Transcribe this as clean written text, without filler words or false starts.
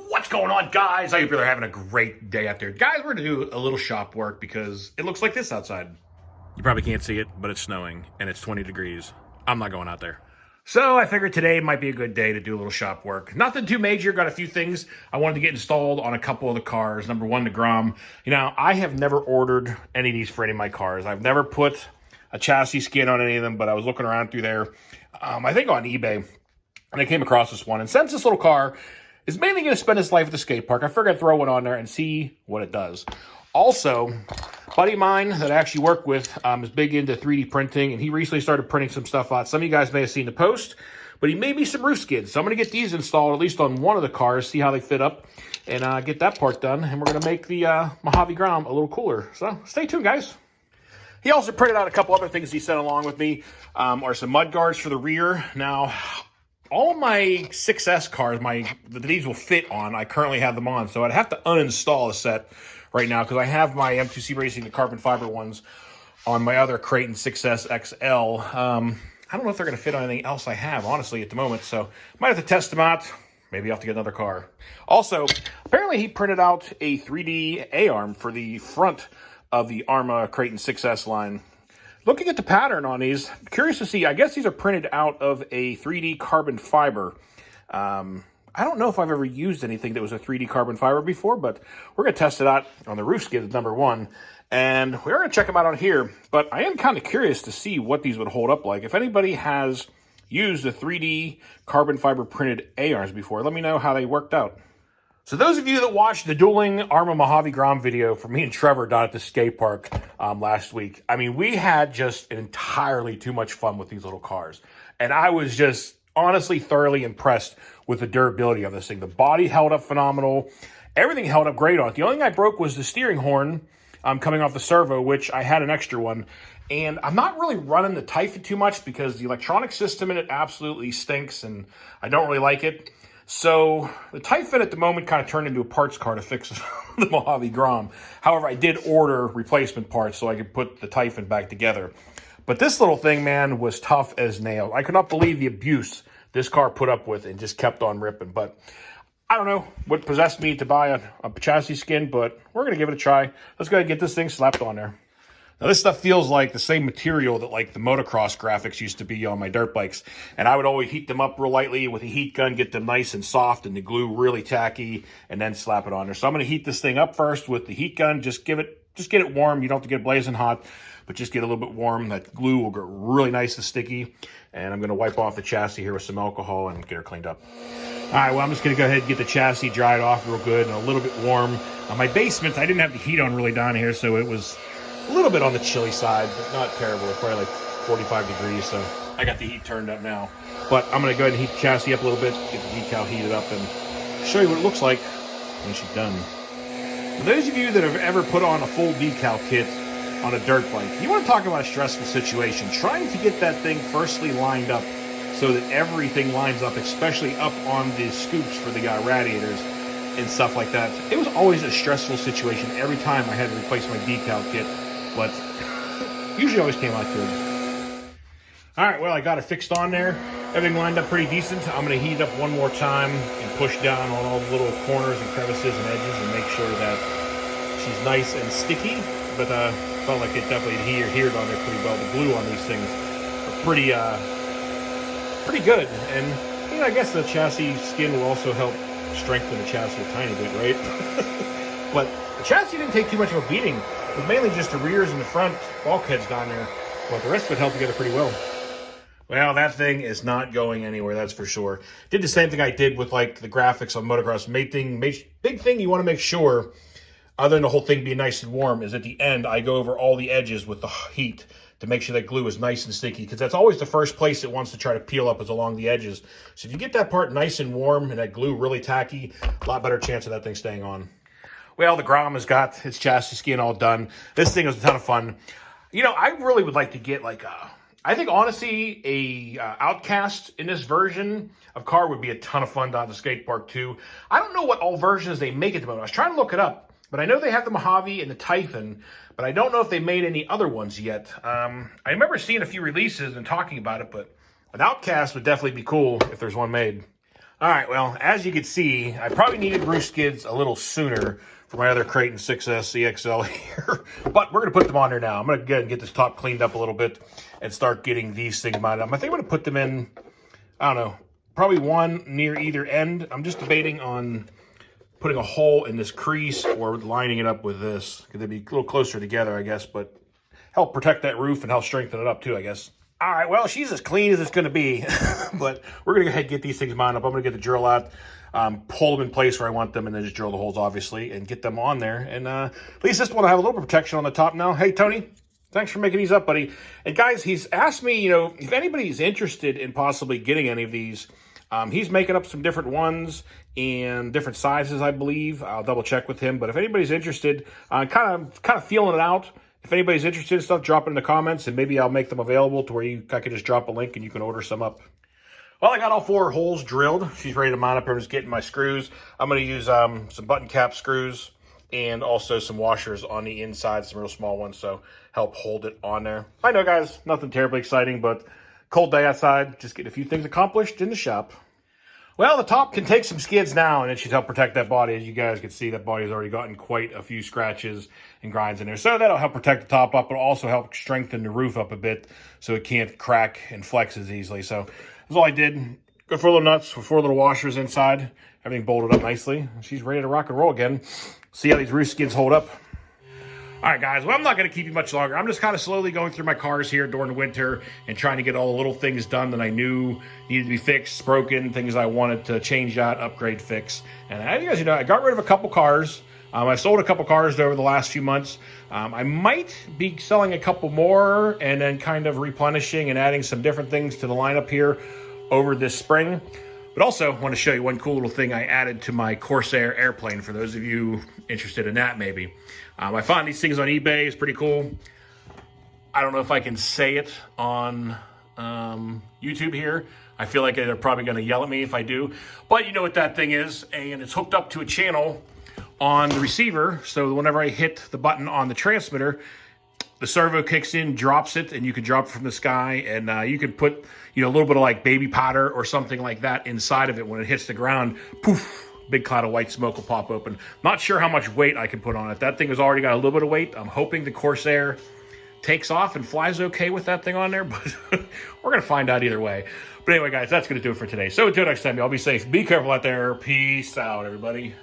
What's going on, guys? I hope you're having a great day out there. Guys, we're going to do a little shop work because it looks like this outside. You probably can't see it, but it's snowing and it's 20 degrees. I'm not going out there. So I figured today might be a good day to do a little shop work. Nothing too major. Got a few things I wanted to get installed on a couple of the cars. Number one, the Grom. You know, I have never ordered any of these for any of my cars. I've never put a chassis skin on any of them, but I was looking around through there, I think on eBay, and I came across this one. And since this little car is mainly going to spend its life at the skate park, I figured I'd throw one on there and see what it does. Also, a buddy of mine that I actually work with is big into 3D printing, and he recently started printing some stuff out. Some of you guys may have seen the post, but he made me some roof skids. So I'm going to get these installed, at least on one of the cars, see how they fit up, and get that part done. And we're going to make the Mojave Grom a little cooler. So stay tuned, guys. He also printed out a couple other things he sent along with me, are some mud guards for the rear. Now, all of my 6S cars, these will fit on. I currently have them on, so I'd have to uninstall a set right now because I have my M2C Racing, the carbon fiber ones, on my other Creighton 6S XL. I don't know if they're going to fit on anything else I have, honestly, at the moment, so might have to test them out. Maybe I'll have to get another car. Also, apparently he printed out a 3D A-arm for the front of the Arma Creighton 6S line. Looking at the pattern on these, curious to see, I guess these are printed out of a 3D carbon fiber. I don't know if I've ever used anything that was a 3D carbon fiber before, but we're going to test it out on the roof skids, number one. And we're going to check them out on here. But I am kind of curious to see what these would hold up like. If anybody has used the 3D carbon fiber printed A-arms before, let me know how they worked out. So those of you that watched the dueling Arma Mojave Grom video from me and Trevor down at the skate park last week, I mean, we had just entirely too much fun with these little cars. And I was just honestly thoroughly impressed with the durability of this thing. The body held up phenomenal. Everything held up great on it. The only thing I broke was the steering horn coming off the servo, which I had an extra one. And I'm not really running the Typhon too much because the electronic system in it absolutely stinks and I don't really like it. So the Typhon at the moment kind of turned into a parts car to fix the Mojave Grom. However, I did order replacement parts so I could put the Typhon back together. But this little thing, man, was tough as nails. I could not believe the abuse this car put up with and just kept on ripping. But I don't know what possessed me to buy a chassis skin, but we're going to give it a try. Let's go ahead and get this thing slapped on there. Now, this stuff feels like the same material that like the motocross graphics used to be on my dirt bikes. And I would always heat them up real lightly with a heat gun, get them nice and soft and the glue really tacky, and then slap it on there. So I'm going to heat this thing up first with the heat gun. Just get it warm. You don't have to get it blazing hot, but just get a little bit warm. That glue will get really nice and sticky. And I'm going to wipe off the chassis here with some alcohol and get her cleaned up. All right, well, I'm just going to go ahead and get the chassis dried off real good and a little bit warm. My basement, I didn't have the heat on really down here, so it was a little bit on the chilly side, but not terrible. It's probably like 45 degrees, so I got the heat turned up now. But I'm going to go ahead and heat the chassis up a little bit, get the decal heated up, and show you what it looks like when she's done. For those of you that have ever put on a full decal kit on a dirt bike, you want to talk about a stressful situation. Trying to get that thing firstly lined up so that everything lines up, especially up on the scoops for the radiators and stuff like that. It was always a stressful situation every time I had to replace my decal kit, but usually always came out good. All right, well, I got it fixed on there. Everything lined up pretty decent. I'm going to heat it up one more time and push down on all the little corners and crevices and edges and make sure that she's nice and sticky. But felt like it definitely adhered on there pretty well. The glue on these things are pretty good. And you know, I guess the chassis skin will also help strengthen the chassis a tiny bit, right? But the chassis didn't take too much of a beating. It was mainly just the rears and the front bulkheads down there, but the rest of it held together pretty well. Well, that thing is not going anywhere, that's for sure. Did the same thing I did with like the graphics on motocross. Big thing you want to make sure, other than the whole thing being nice and warm, is at the end I go over all the edges with the heat to make sure that glue is nice and sticky, because that's always the first place it wants to try to peel up is along the edges. So if you get that part nice and warm and that glue really tacky, a lot better chance of that thing staying on. Well, the Grom has got its chassis skin all done. This thing was a ton of fun. You know, I really would like to get like I think honestly a Outcast in this version of car would be a ton of fun down at the skate park too. I don't know what all versions they make at the moment. I was trying to look it up, but I know they have the Mojave and the Typhon, but I don't know if they made any other ones yet. I remember seeing a few releases and talking about it, but An Outcast would definitely be cool if there's one made. All right, well, as you can see, I probably needed roof skids a little sooner for my other Creighton 6S EXL here, but we're going to put them on there now. I'm going to go ahead and get this top cleaned up a little bit and start getting these things mounted up. I think I'm going to put them in, I don't know, probably one near either end. I'm just debating on putting a hole in this crease or lining it up with this, because they'd be a little closer together, I guess, but help protect that roof and help strengthen it up too, I guess. All right, well, she's as clean as it's going to be, but we're going to go ahead and get these things mounted up. I'm going to get the drill out, pull them in place where I want them, and then just drill the holes, obviously, and get them on there. And at least this one will have a little bit of protection on the top now. Hey, Tony, thanks for making these up, buddy. And guys, he's asked me, you know, if anybody's interested in possibly getting any of these. He's making up some different ones in different sizes, I believe. I'll double check with him. But if anybody's interested, kind of feeling it out. If anybody's interested in stuff, drop it in the comments, and maybe I'll make them available to where I can just drop a link and you can order some up. Well, I got all 4 holes drilled. She's ready to mount up here. I'm just getting my screws. I'm going to use some button cap screws and also some washers on the inside, some real small ones, so help hold it on there. I know, guys, nothing terribly exciting, but cold day outside, just getting a few things accomplished in the shop. Well, the top can take some skids now, and it should help protect that body. As you guys can see, that body's already gotten quite a few scratches and grinds in there. So that'll help protect the top up, but also help strengthen the roof up a bit so it can't crack and flex as easily. So that's all I did. Go 4 little nuts with 4 little washers inside. Everything bolted up nicely. She's ready to rock and roll again. See how these roof skids hold up. All right, guys, well, I'm not going to keep you much longer. I'm just kind of slowly going through my cars here during the winter and trying to get all the little things done that I knew needed to be fixed, broken, things I wanted to change out, upgrade, fix. And as you guys know, I got rid of a couple cars. I sold a couple cars over the last few months. I might be selling a couple more and then kind of replenishing and adding some different things to the lineup here over this spring. But also, I want to show you one cool little thing I added to my Corsair airplane for those of you interested in that, maybe. I found these things on eBay. It's pretty cool. I don't know if I can say it on YouTube here. I feel like they're probably going to yell at me if I do. But you know what that thing is, and it's hooked up to a channel on the receiver. So whenever I hit the button on the transmitter, the servo kicks in, drops it, and you can drop it from the sky, and you can put, you know, a little bit of like baby powder or something like that inside of it. When it hits the ground, poof, big cloud of white smoke will pop open. Not sure how much weight I can put on it. That thing has already got a little bit of weight. I'm hoping the Corsair takes off and flies okay with that thing on there, but we're going to find out either way. But anyway, guys, that's going to do it for today. So until next time, y'all be safe. Be careful out there. Peace out, everybody.